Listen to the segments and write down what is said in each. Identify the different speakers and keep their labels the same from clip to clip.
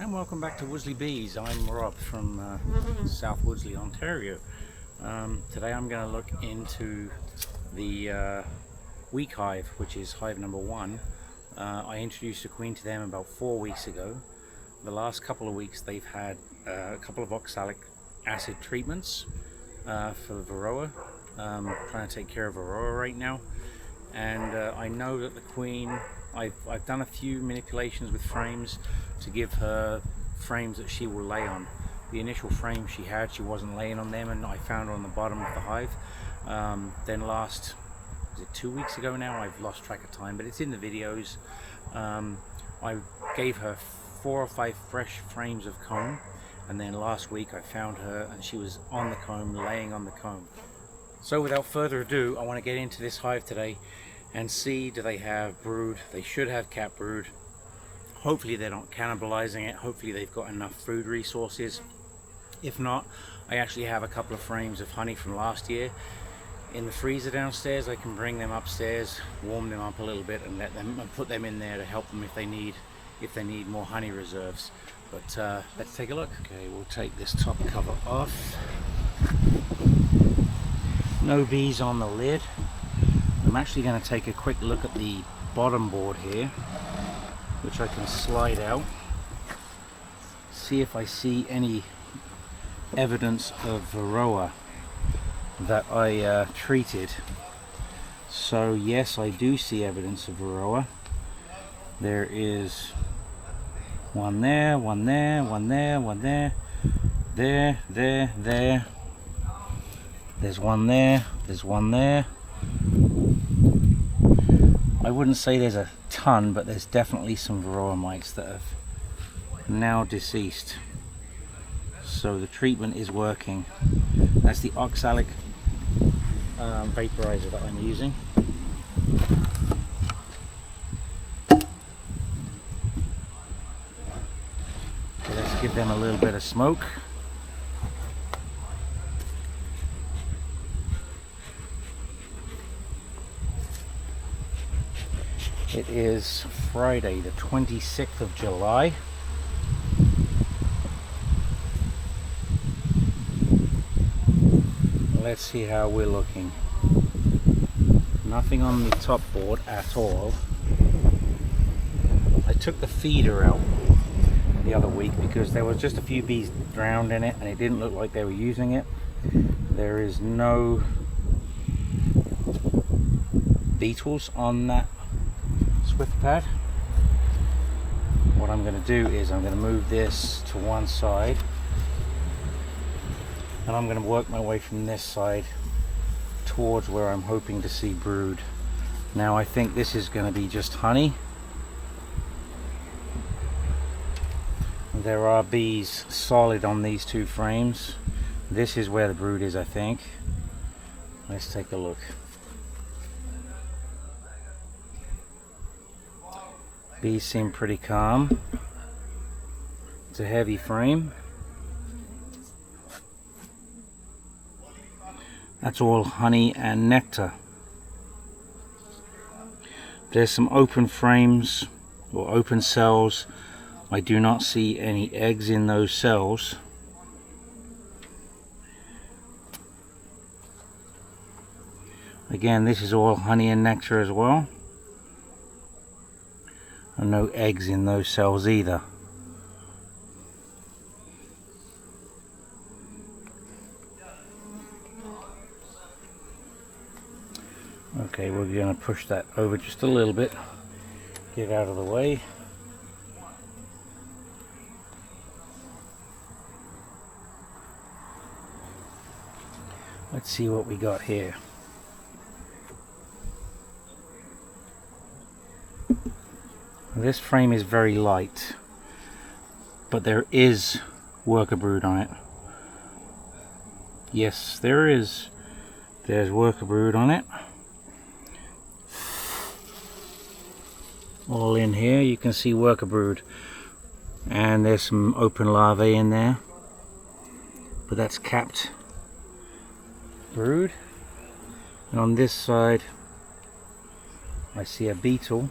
Speaker 1: And welcome back to Worsley Bees. I'm Rob from South Worsley, Ontario. Today I'm going to look into the week hive, which is hive number 1. I introduced a queen to them about 4 weeks ago. The last couple of weeks they've had a couple of oxalic acid treatments for the varroa. Trying to take care of varroa right now, and I know that the queen, I've done a few manipulations with frames to give her frames that she will lay on. The initial frame she wasn't laying on them, and I found her on the bottom of the hive. Then was it 2 weeks ago now? I've lost track of time, but it's in the videos. I gave her 4 or 5 fresh frames of comb, and then last week I found her and she was on the comb, laying on the comb. So without further ado, I want to get into this hive today and see, do they have brood? They should have cat brood. Hopefully they're not cannibalizing it. Hopefully they've got enough food resources. If not, I actually have a couple of frames of honey from last year in the freezer downstairs. I can bring them upstairs, warm them up a little bit, and put them in there to help them if they need more honey reserves. But let's take a look. Okay, we'll take this top cover off. No bees on the lid. I'm actually going to take a quick look at the bottom board here, which I can slide out, see if I see any evidence of varroa that I treated. So yes, I do see evidence of varroa. There is one there, one there, one there, one there, there. There's one there, there's one there. I wouldn't say there's a ton, but there's definitely some varroa mites that have now deceased. So the treatment is working. That's the oxalic vaporizer that I'm using. So let's give them a little bit of smoke. It is Friday the 26th of July. Let's see how we're looking. Nothing on the top board at all. I took the feeder out the other week because there was just a few bees drowned in it and it didn't look like they were using it. There is no beetles on that Swift pad. What I'm going to do is I'm going to move this to one side, and I'm going to work my way from this side towards where I'm hoping to see brood. Now I think this is going to be just honey. There are bees solid on these 2 frames. This is where the brood is, I think. Let's take a look. Bees seem pretty calm. It's a heavy frame. That's all honey and nectar. There's some open frames or open cells. I do not see any eggs in those cells. Again, this is all honey and nectar as well. And no eggs in those cells either. Okay, we're going to push that over just a little bit, get out of the way. Let's see what we got here. This frame is very light, but there is worker brood on it. Yes, there is. There's worker brood on it. All in here you can see worker brood, and there's some open larvae in there, but that's capped brood. And on this side I see a beetle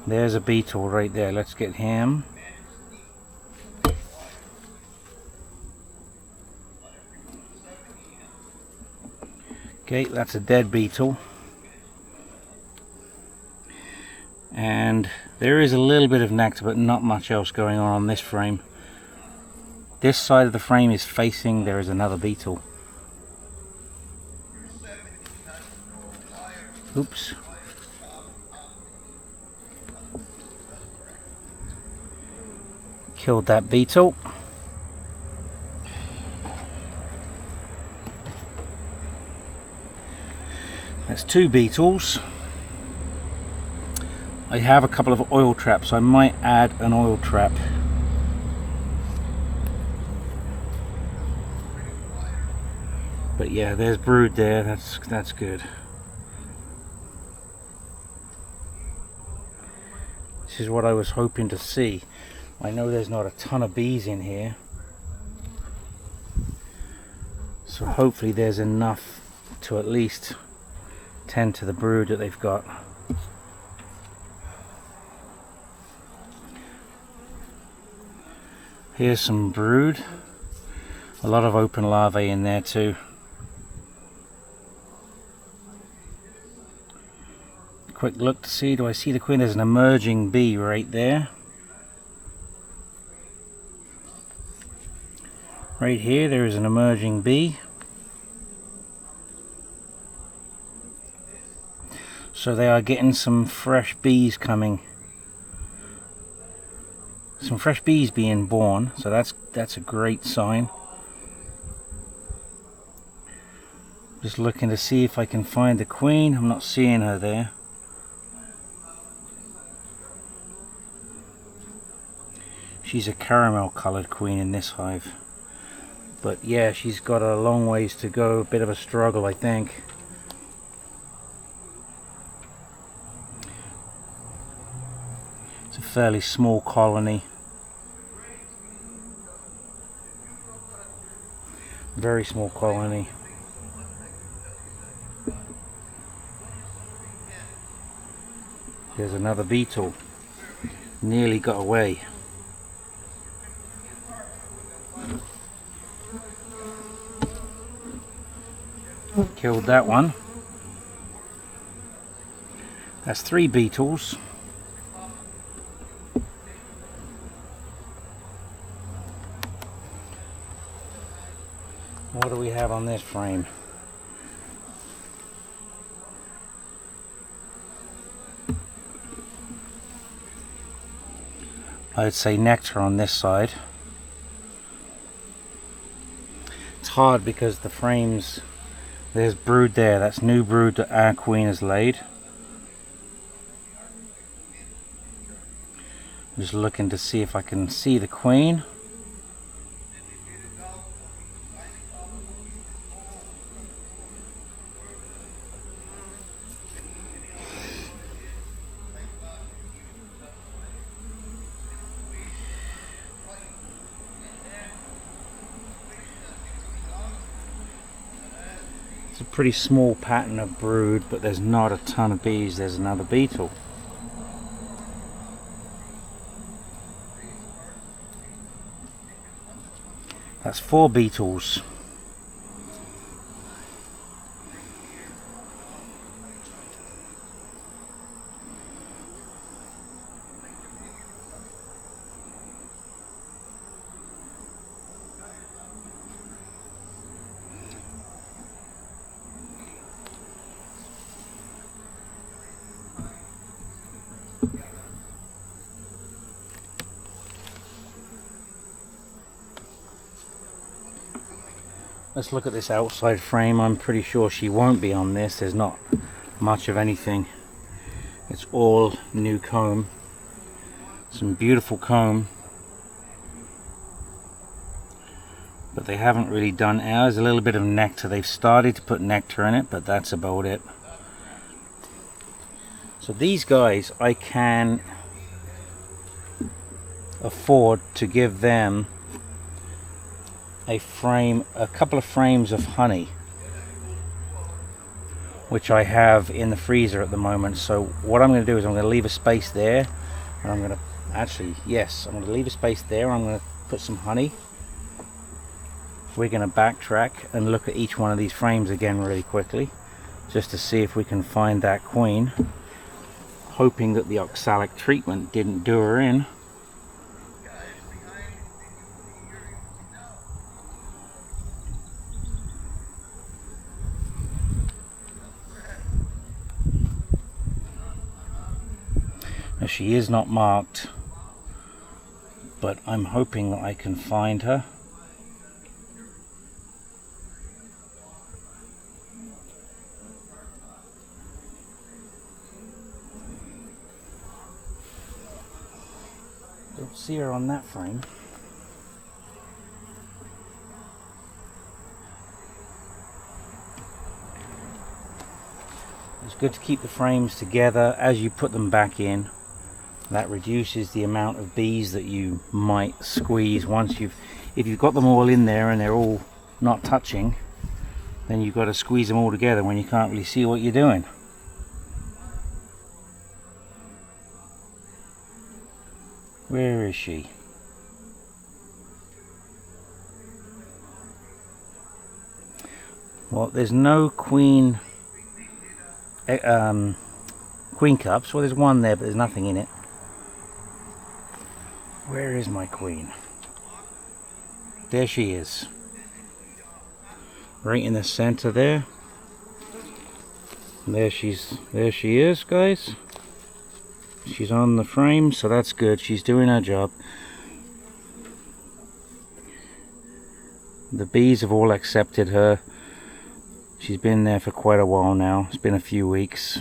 Speaker 1: There's a beetle right there. Let's get him. Okay, that's a dead beetle. And there is a little bit of nectar, but not much else going on this frame. This side of the frame is facing, there is another beetle. Oops. Killed that beetle. That's two beetles. I have a couple of oil traps. I might add an oil trap. But yeah, there's brood there. That's good. This is what I was hoping to see. I know there's not a ton of bees in here, so hopefully there's enough to at least tend to the brood that they've got. Here's some brood. A lot of open larvae in there too. Quick look to see, do I see the queen? There's an emerging bee right there. Right here, there is an emerging bee. So they are getting some fresh bees coming. Some fresh bees being born, so that's a great sign. Just looking to see if I can find the queen. I'm not seeing her there. She's a caramel colored queen in this hive. But yeah, she's got a long ways to go, a bit of a struggle, I think. It's a fairly small colony. Very small colony. There's another beetle. Nearly got away. Killed that one. That's three beetles. What do we have on this frame? I'd say nectar on this side. It's hard because the frames, there's brood there. That's new brood that our queen has laid. I'm just looking to see if I can see the queen. It's a pretty small pattern of brood, but there's not a ton of bees. There's another beetle. That's four beetles. Let's look at this outside frame. I'm pretty sure she won't be on this. There's not much of anything. It's all new comb. Some beautiful comb. But they haven't really done ours. A little bit of nectar. They've started to put nectar in it, but that's about it. So these guys, I can afford to give them a couple of frames of honey. which I have in the freezer at the moment. So what I'm going to do is I'm going to leave a space there, and I'm going to actually, yes, I'm going to leave a space there. I'm going to put some honey. We're going to backtrack and look at each one of these frames again really quickly, just to see if we can find that queen, hoping that the oxalic treatment didn't do her in. Now, she is not marked, but I'm hoping that I can find her. Don't see her on that frame. It's good to keep the frames together as you put them back in. That reduces the amount of bees that you might squeeze if you've got them all in there and they're all not touching, then you've got to squeeze them all together when you can't really see what you're doing. Where is she? Well, there's no queen cups. Well, there's one there, but there's nothing in it. Where is my queen? There she is. Right in the center there. There she is, guys. She's on the frame, so that's good. She's doing her job. The bees have all accepted her. She's been there for quite a while now. It's been a few weeks.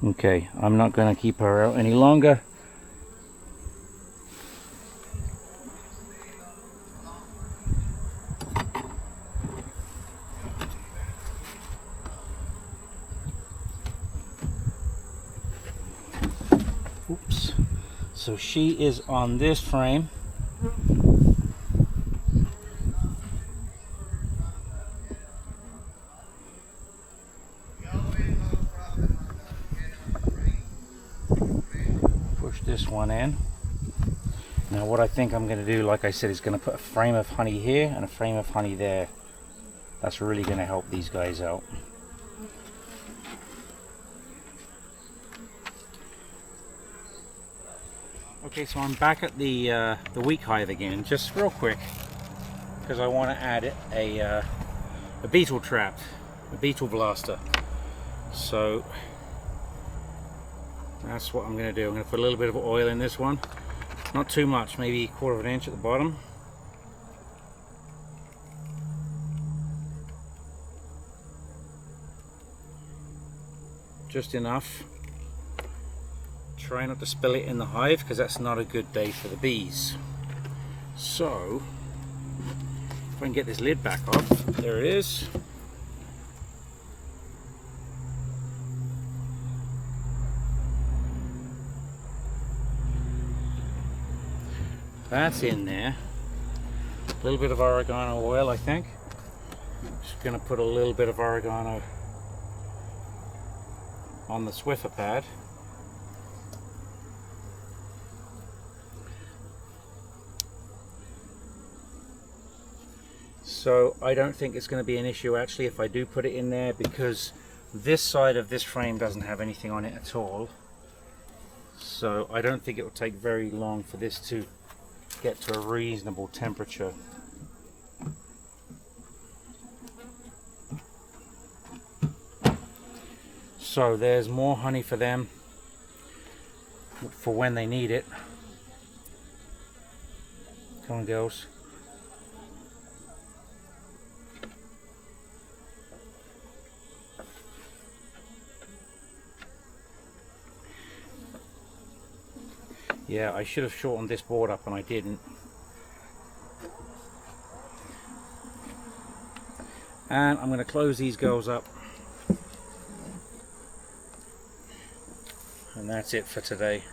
Speaker 1: Okay, I'm not going to keep her out any longer. Oops. So she is on this frame. This one in. Now what I think I'm going to do, like I said, is going to put a frame of honey here and a frame of honey there. That's really going to help these guys out. Okay, so I'm back at the weak hive again, just real quick, because I want to add a beetle trap, a beetle blaster. So that's what I'm going to do. I'm going to put a little bit of oil in this one. Not too much, maybe 1/4 of an inch at the bottom. Just enough. Try not to spill it in the hive, because that's not a good day for the bees. So, if I can get this lid back off, there it is. That's in there. A little bit of oregano oil, I think. Just going to put a little bit of oregano on the Swiffer pad. So I don't think it's going to be an issue actually if I do put it in there, because this side of this frame doesn't have anything on it at all. So I don't think it will take very long for this to get to a reasonable temperature. So there's more honey for them for when they need it. Come on, girls. Yeah, I should have shortened this board up and I didn't. And I'm going to close these girls up And that's it for today.